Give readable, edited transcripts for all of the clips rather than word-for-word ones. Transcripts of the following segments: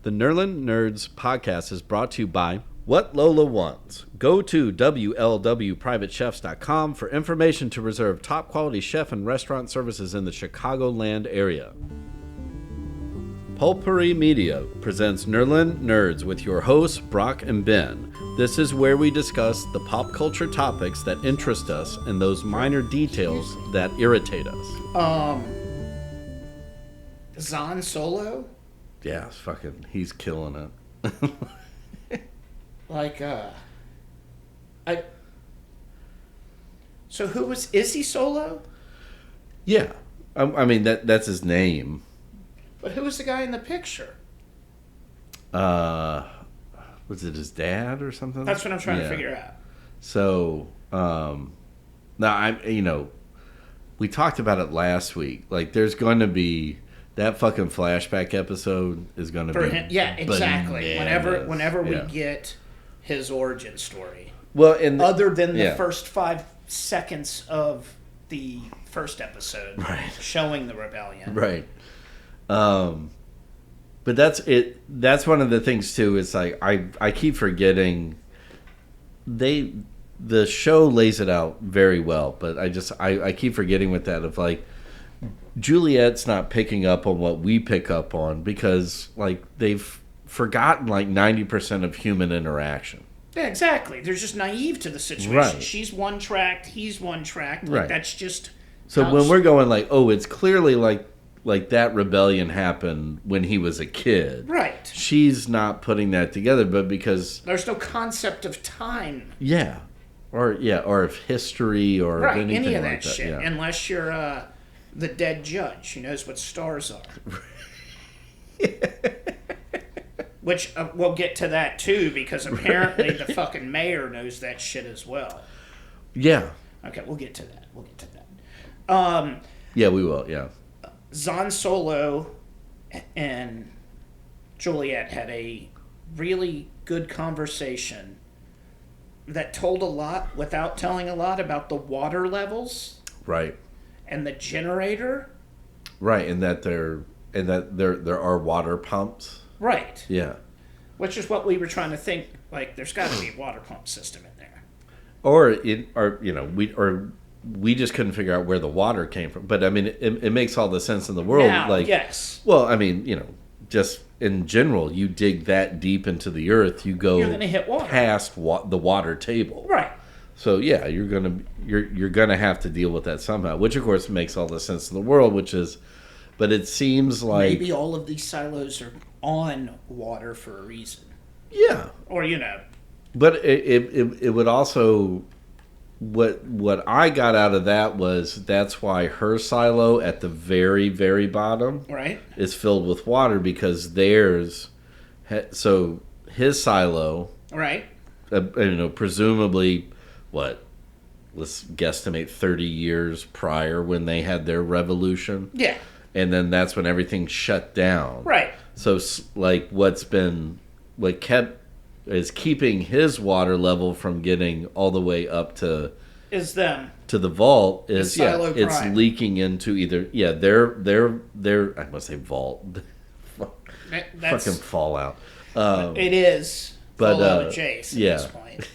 The Nerlin Nerds podcast is brought to you by What Lola Wants. Go to WLWPrivateChefs.com for information to reserve top quality chef and restaurant services in the Chicagoland area. Pulpery Media presents Nerlin Nerds with your hosts, Brock and Ben. This is where we discuss the pop culture topics that interest us and those minor details that irritate us. Zahn Solo? Yeah, he's killing it. So is he Solo? Yeah. I mean, that's his name. But who was the guy in the picture? Was it his dad or something? That's what I'm trying to figure out. So, now we talked about it last week. Like, there's going to be that fucking flashback episode is going to be him. Yeah, exactly. Bananas. Whenever we get his origin story. Well, other than the first 5 seconds of the first episode, right, showing the rebellion, right. But that's it. That's one of the things too. Is like I keep forgetting. The show lays it out very well, but I keep forgetting with that of like Juliet's not picking up on what we pick up on because like they've forgotten like 90% of human interaction. Yeah, exactly. They're just naive to the situation. Right. She's one-tracked, he's one-tracked. Right. That's just... So when we're going like, oh, it's clearly like that rebellion happened when he was a kid. Right. She's not putting that together, but because... There's no concept of time. Yeah. Or of history or anything any of that like that. shit. Yeah. Unless you're the dead judge who knows what stars are. Which we'll get to that too, because apparently the fucking mayor knows that shit as well. Yeah. Okay, we'll get to that. Yeah, we will. Yeah. Zahn Solo and Juliet had a really good conversation that told a lot without telling a lot about the water levels. Right. And the generator. Right, and that there are water pumps. Right. Yeah. Which is what we were trying to think. Like, there's got to be a water pump system in there. We just couldn't figure out where the water came from. But I mean, it makes all the sense in the world. Now, like, yes. Well, I mean, just in general, you dig that deep into the earth, you're gonna hit water past the water table. Right. So yeah, you're gonna have to deal with that somehow. Which of course makes all the sense in the world. But it seems like maybe all of these silos are on water for a reason. Yeah. Or But it would also. What I got out of that was that's why her silo at the very, very bottom is filled with water because theirs. So his silo, presumably, let's guesstimate 30 years prior when they had their revolution. Yeah. And then that's when everything shut down. Right. So like what is keeping his water level from getting all the way up to the vault is it's leaking into either their I must say vault fucking fallout. It is Fallout Jace at this point.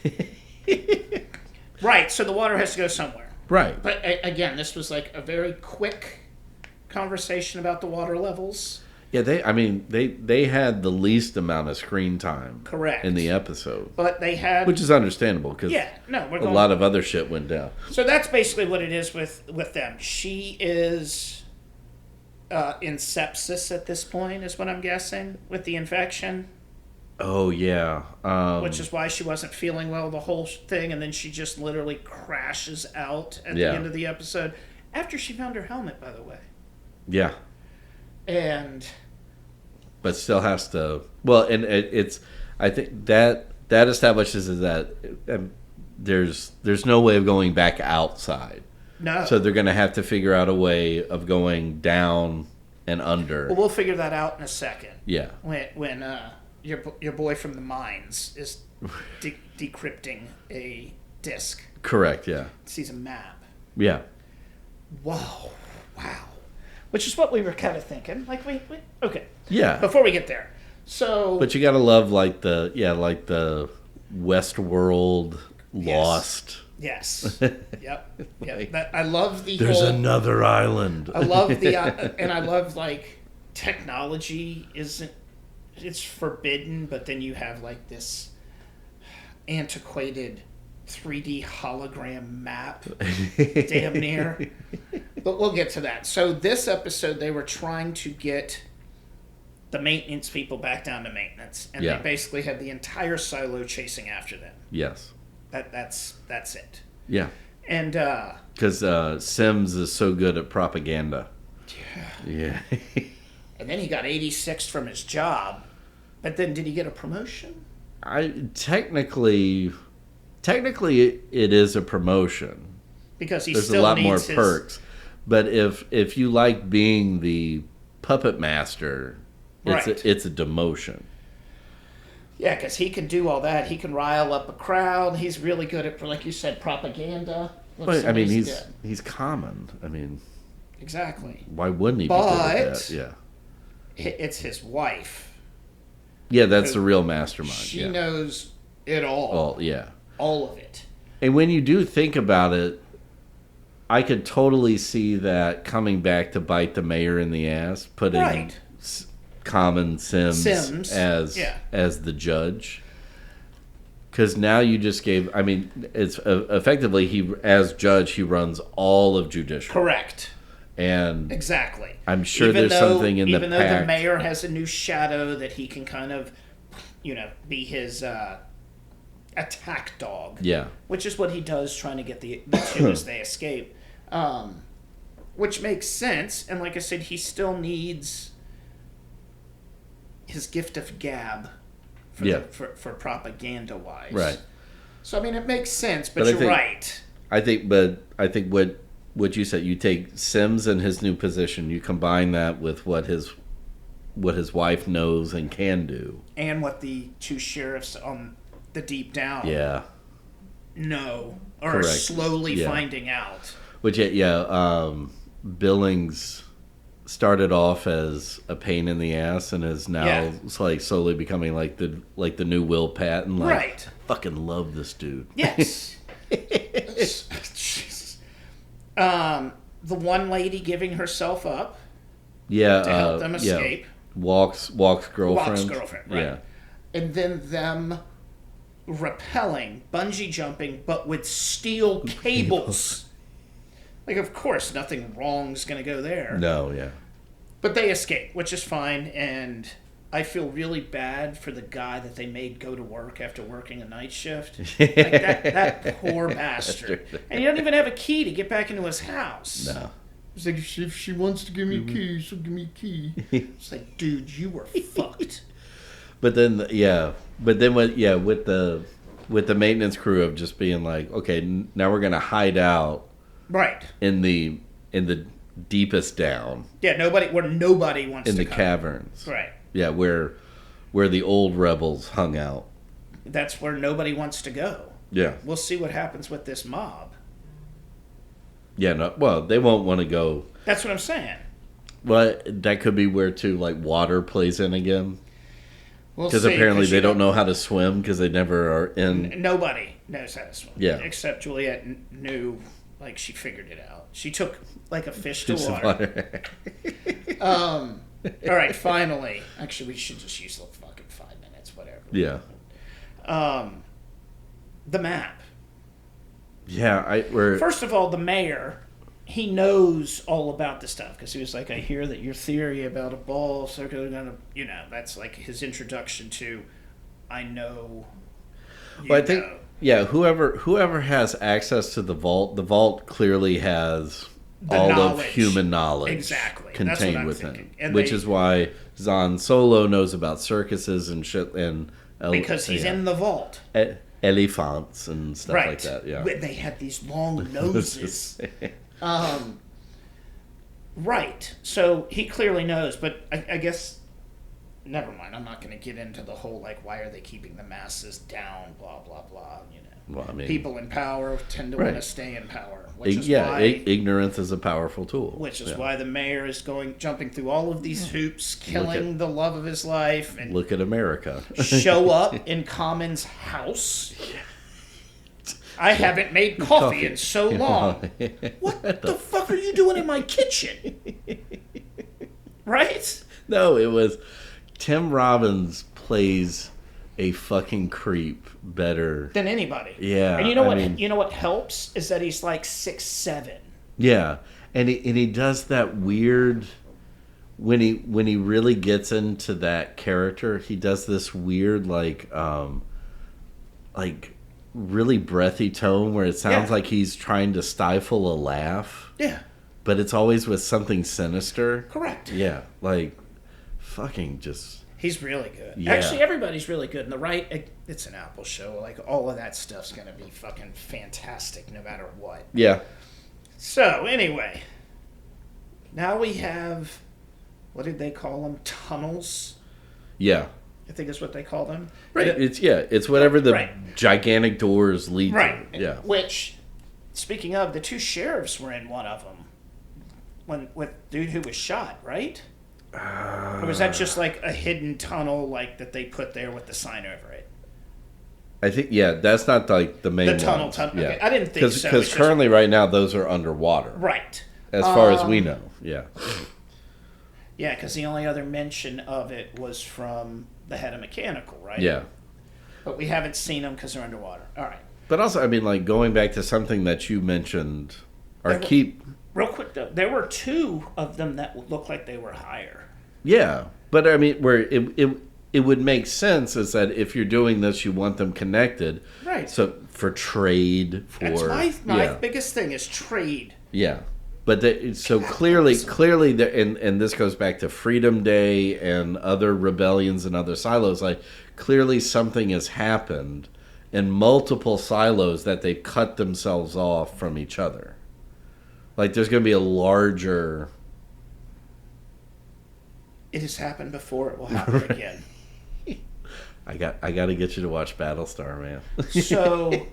Right, so the water has to go somewhere. Right. But again, this was like a very quick conversation about the water levels. Yeah, they had the least amount of screen time in the episode. But they had... Which is understandable, because a lot of other shit went down. So that's basically what it is with them. She is in sepsis at this point, is what I'm guessing, with the infection. Oh, yeah. Which is why she wasn't feeling well the whole thing, and then she just literally crashes out at the end of the episode. After she found her helmet, by the way. Yeah. But still has to. Well, and it's. I think that establishes that there's no way of going back outside. No. So they're going to have to figure out a way of going down and under. Well, we'll figure that out in a second. Yeah. When your boy from the mines is decrypting a disc. Correct. Yeah. Sees a map. Yeah. Wow. Which is what we were kind of thinking. Like, okay. Yeah. Before we get there. So, But you gotta love like the Westworld Lost. yes, yep. Like, I love the there's whole. another island. I love the and I love like technology isn't it's forbidden, but then you have like this antiquated 3D hologram map, damn near. But we'll get to that. So this episode, they were trying to get the maintenance people back down to maintenance, and Yeah. they basically had the entire silo chasing after them. Yes. That's it. Yeah. And Because Sims is so good at propaganda. Yeah. and then he got 86th from his job, but then did he get a promotion? Technically, it is a promotion. Because he There's still a lot needs more his, perks. But if you like being the puppet master, Right. it's a demotion. Yeah, because he can do all that. He can rile up a crowd. He's really good at, like you said, propaganda. Look, But I mean, somebody's he's dead. he's common. I mean, Exactly. why wouldn't he be good at But- that? Yeah. It's his wife. Yeah, that's the real mastermind. She yeah. knows it all. Oh, yeah. All of it. And when you do think about it, I could totally see that coming back to bite the mayor in the ass, putting Right. Common Sims as yeah. as the judge. Because now you just gave. I mean, it's effectively he as judge he runs all of judicial, Correct. and Exactly. I'm sure there's something in the Even though the pact. mayor has a new shadow that he can kind of, be his attack dog. Yeah, Which is what he does, trying to get the two as they escape. Which makes sense. And like I said, he still needs his gift of gab for, Yeah. for propaganda-wise. right. So, I mean, it makes sense, but But I you're think- right. I think what you said. You take Sims and his new position. You combine that with what his wife knows and can do. And what the two sheriffs on the deep down Yeah. know or are Correct. slowly Yeah. finding out. Which Billings started off as a pain in the ass and is now Yeah. like slowly becoming like the new Will Patton. Like, Right. fucking love this dude. Yes. Jesus. The one lady giving herself up Yeah. to help them yeah. escape. Walks girlfriend. Walk's girlfriend, right. Yeah. And then them rappelling, bungee jumping, but with steel cables. Like, of course, nothing wrong's going to go there. No. Yeah. But they escape, which is fine. And I feel really bad for the guy that they made go to work after working a night shift. Like that poor bastard. And he doesn't even have a key to get back into his house. No. It's like, if she wants to give me a key, she'll give me a key. It's like, dude, you were fucked. But then with the maintenance crew of just being like, okay, now we're gonna hide out Right. in the deepest down Yeah, where nobody wants in to the come. caverns. Right. Yeah, where the old rebels hung out. That's where nobody wants to go. Yeah. We'll see what happens with this mob. Yeah, no, well, they won't want to go. That's what I'm saying. Well, that could be where too, like water plays in again, We'll because see, apparently 'cause they you don't know how to swim because they never are in. Nobody knows how to swim. Yeah. Except Juliet knew, like, she figured it out. She took, like, a fish to Some water. All right, finally. Actually, we should just use the fucking 5 minutes, whatever. Yeah, The map. yeah. We're First of all, the mayor, he knows all about the stuff because he was like, I hear that your theory about a ball circling on that's like his introduction to, I know. Well, I think whoever has access to the vault clearly has The all of knowledge. human knowledge Exactly. That's contained what I'm within, thinking. And which they- is why Zan Solo knows about circuses and shit and because he's in the vault. elephants and stuff Right. like that. Yeah, They had these long noses. Right. So he clearly knows, but I guess, never mind. I'm not going to get into the whole, like, why are they keeping the masses down, blah, blah, blah, Well, I mean, people in power tend to Right. want to stay in power, which is yeah, why ignorance is a powerful tool. which is Yeah. why the mayor is jumping through all of these hoops, killing the love of his life, and Look at America. show up in Common's house. I haven't made coffee in so long. What the fuck are you doing in my kitchen? Right? No, it was Tim Robbins plays a fucking creep better. Than anybody. Yeah, And you know I what? mean- You know what helps is that he's like 6'7". Yeah, and he does that weird when he really gets into that character. He does this weird like really breathy tone where it sounds Yeah. like he's trying to stifle a laugh, Yeah, but it's always with something sinister. correct. Yeah, like fucking just He's really good. Yeah. Actually, everybody's really good. And the right, it's an Apple show. Like, all of that stuff's going to be fucking fantastic no matter what. yeah. So, anyway, now we have, what did they call them? Tunnels? Yeah. I think is what they call them. Right. And It's whatever the Right. gigantic doors lead right. to. Yeah. Which, speaking of, the two sheriffs were in one of them. With dude who was shot, right? Or was that just like a hidden tunnel like that they put there with the sign over it? I think that's not like the main The tunnel, ones. tunnel. Yeah. Okay, I didn't think so. Because It's just- currently right now those are underwater. Right. As far as we know. Yeah. Yeah, because the only other mention of it was from the head of mechanical, right? Yeah. But we haven't seen them because they're underwater. All right. But also, I mean, like going back to something that you mentioned, or There were- keep. Real quick though, there were two of them that looked like they were higher. Yeah, but I mean, where it would make sense is that if you're doing this, you want them connected. Right. So for trade, for That's my yeah, biggest thing is trade. yeah. But so clearly, and this goes back to Freedom Day and other rebellions and other silos. Like clearly, something has happened in multiple silos that they've cut themselves off from each other. Like there's going to be a larger. It has happened before. It will happen again. I got to get you to watch Battlestar, man. So,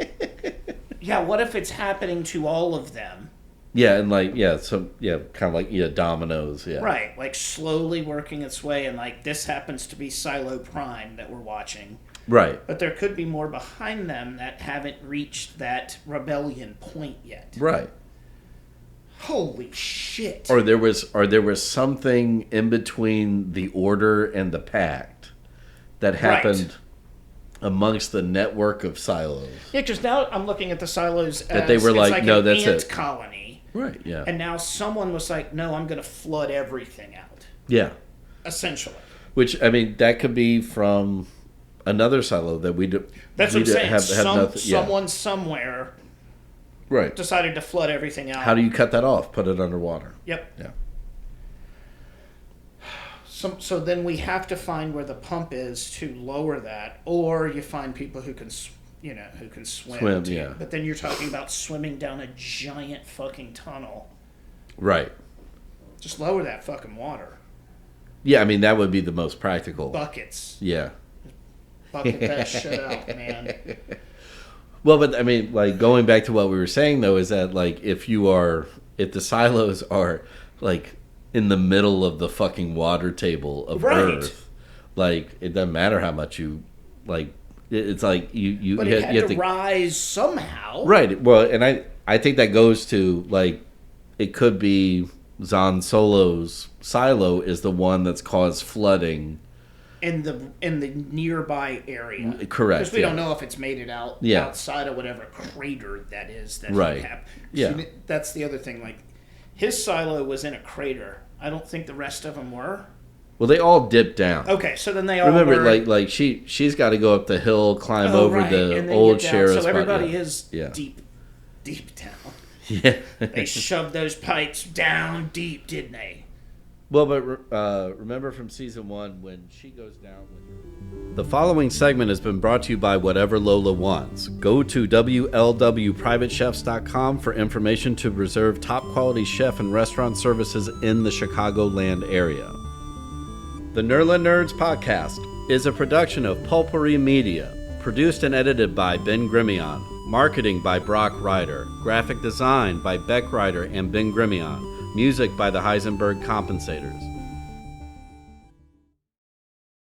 yeah, what if it's happening to all of them? Yeah, and like kind of like dominoes. Yeah, Right, like slowly working its way, and like this happens to be Silo Prime that we're watching. right, But there could be more behind them that haven't reached that rebellion point yet. right. Holy shit. Or there was something in between the Order and the Pact that happened amongst the network of silos. Yeah, because now I'm looking at the silos as That they were it's like, no, an that's ant it. colony. Right. Yeah. And now someone was like, no, I'm going to flood everything out. Yeah. Essentially. Which I mean, that could be from another silo that we do. That's we what I'm saying. Have nothing. Yeah. Someone somewhere Right. decided to flood everything out. How do you cut that off? Put it underwater. Yep. Yeah. So then we have to find where the pump is to lower that, or you find people who can, who can swim. Swim, yeah. But then you're talking about swimming down a giant fucking tunnel. Right. Just lower that fucking water. Yeah. I mean, that would be the most practical. Buckets. Yeah. Bucket that shit out, man. Well, but I mean, like going back to what we were saying though, is that like if the silos are like in the middle of the fucking water table of Right. Earth, like it doesn't matter how much you like. It's like you But you it have, had you have to to rise somehow. right. Well, and I think that goes to like it could be Zan Solo's silo is the one that's caused flooding. In the nearby area. Correct, Because we yeah. don't know if it's made it out Yeah. outside of whatever crater that is that Right. he have. Yeah. See, that's the other thing. Like his silo was in a crater. I don't think the rest of them were. Well, they all dipped down. Okay, so then they all Remember, were, like she's got to go up the hill, climb oh, over right, and the then old get down. sheriff's. So everybody yeah. is Yeah. deep down. Yeah. They shoved those pipes down deep, didn't they? Well, but remember from season 1 when she goes down with her. The following segment has been brought to you by Whatever Lola Wants. Go to WLWPrivateChefs.com for information to reserve top quality chef and restaurant services in the Chicagoland area. The Nerla Nerds podcast is a production of Pulpery Media, produced and edited by Ben Grimion, Marketing by Brock Ryder. Graphic design by Beck Ryder and Ben Grimion. Music by the Heisenberg Compensators.